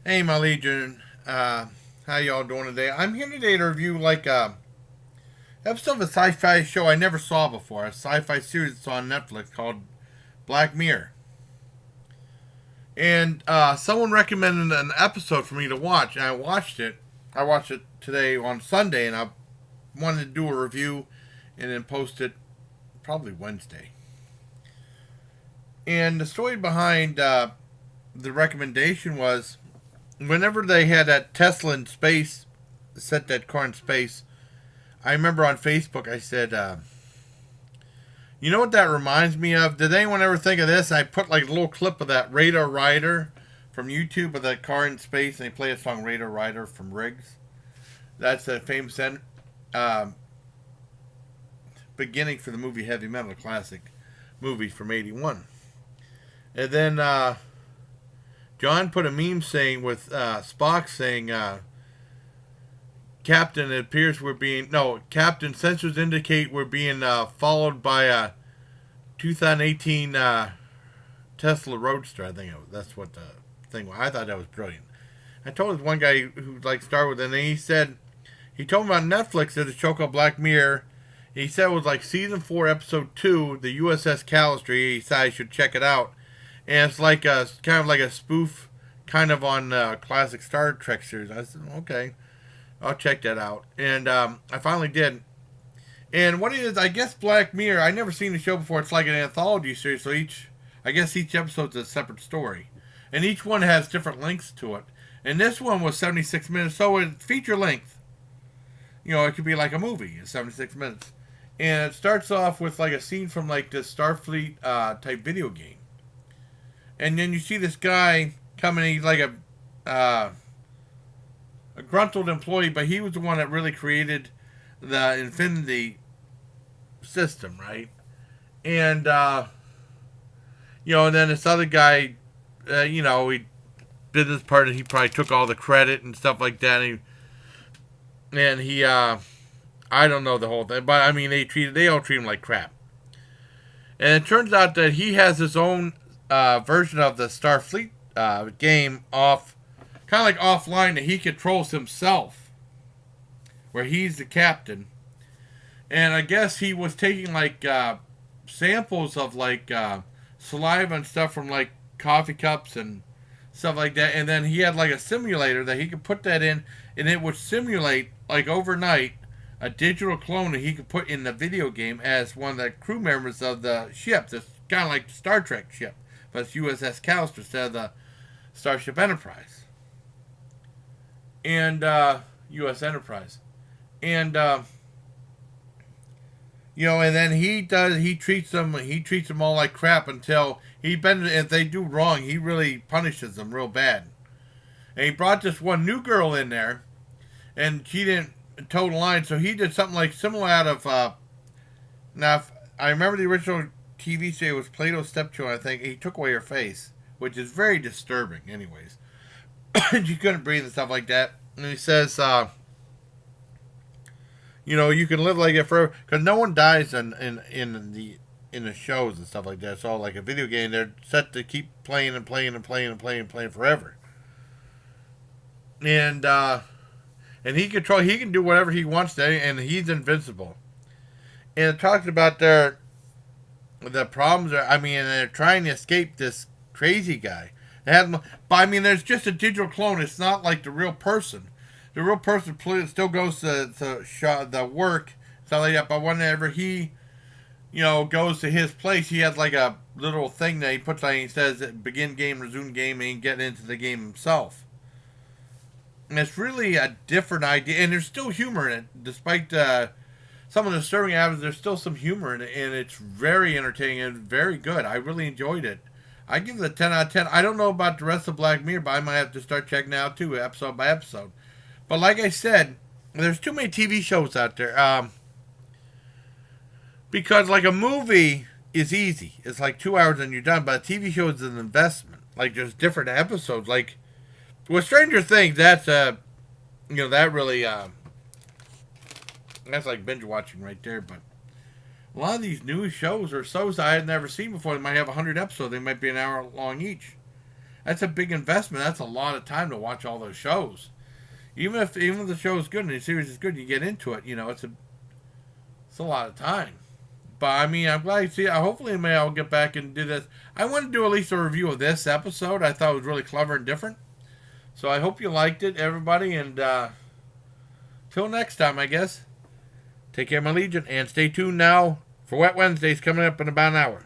Hey, my legion. How y'all doing today? I'm here today to review episode of a sci-fi show I never saw before. A sci-fi series that's on Netflix called Black Mirror. And someone recommended an episode for me to watch, and I watched it. I watched it today on Sunday, and I wanted to do a review and then post it probably Wednesday. And the story behind the recommendation was whenever they had that Tesla in space, set that car in space, I remember on Facebook I said, you know what that reminds me of? Did anyone ever think of this? I put like a little clip of that Radar Rider from YouTube of that car in space, and they play a song Radar Rider from Riggs. That's a famous uh, beginning for the movie Heavy Metal, a classic movie from '81. And then John put a meme saying with Spock saying, Captain, it appears we're being. No, Captain, sensors indicate we're being followed by a 2018 Tesla Roadster. I think that's what the thing was. I thought that was brilliant. I told this one guy who like started with it, and he said, he told me about Netflix, there's a show called Black Mirror. He said it was like season 4, episode 2, the USS Callister. He said I should check it out. And it's like a kind of like a spoof, kind of on classic Star Trek series. I said, okay, I'll check that out. And I finally did. And what it is, I guess Black Mirror, I never seen the show before. It's like an anthology series, so I guess each episode's a separate story. And each one has different lengths to it. And this one was 76 minutes, so it's feature length. You know, it could be like a movie, it's 76 minutes. And it starts off with like a scene from like this Starfleet type video game. And then you see this guy coming, he's like a gruntled employee, but he was the one that really created the Infinity system, right? And and then this other guy, he business partner, he probably took all the credit and stuff like that. And he, I don't know the whole thing, but I mean, they all treat him like crap. And it turns out that he has his own version of the Starfleet game kind of like offline that he controls himself, where he's the captain. And I guess he was taking like samples of like saliva and stuff from like coffee cups and stuff like that. And then he had like a simulator that he could put that in, and it would simulate like overnight a digital clone that he could put in the video game as one of the crew members of the ship. That's kind of like the Star Trek ship, but it's USS Callister instead of the Starship Enterprise and U.S. Enterprise, and and then he treats them all like crap until if they do wrong, he really punishes them real bad. And he brought this one new girl in there, and she didn't toe the line, so he did something like similar out of now. I remember the original TV series was Plato's Stepchildren. I think he took away her face, which is very disturbing. Anyways, she couldn't breathe and stuff like that. And he says, you can live like it forever because no one dies in the shows and stuff like that. It's all like a video game. They're set to keep playing and playing and playing and playing and playing forever. And he can do whatever he wants to, and he's invincible. And it talks about the problems are. I mean, they're trying to escape this crazy guy. But I mean, there's just a digital clone. It's not like the real person. The real person still goes to the work, stuff like that. But whenever he, goes to his place, he has like a little thing that he puts on. He says, "Begin game, resume game," and he can get into the game himself. And it's really a different idea, and there's still humor in it, despite some of the disturbing aspects. There's still some humor in it, and it's very entertaining and very good. I really enjoyed it. I give it a 10 out of 10. I don't know about the rest of Black Mirror, but I might have to start checking out too, episode by episode. But like I said, there's too many TV shows out there. Because like a movie is easy. It's like 2 hours and you're done. But a TV show is an investment. Like there's different episodes. Like with Stranger Things, that's that really that's like binge watching right there. But a lot of these new shows are shows I had never seen before. They might have 100 episodes. They might be an hour long each. That's a big investment. That's a lot of time to watch all those shows. Even if the show is good and the series is good, you get into it. It's a lot of time. But I mean, I'm glad you see it. Hopefully, maybe I'll get back and do this. I want to do at least a review of this episode. I thought it was really clever and different. So I hope you liked it, everybody. And till next time, I guess. Take care, my Legion, and stay tuned now for Wet Wednesdays coming up in about an hour.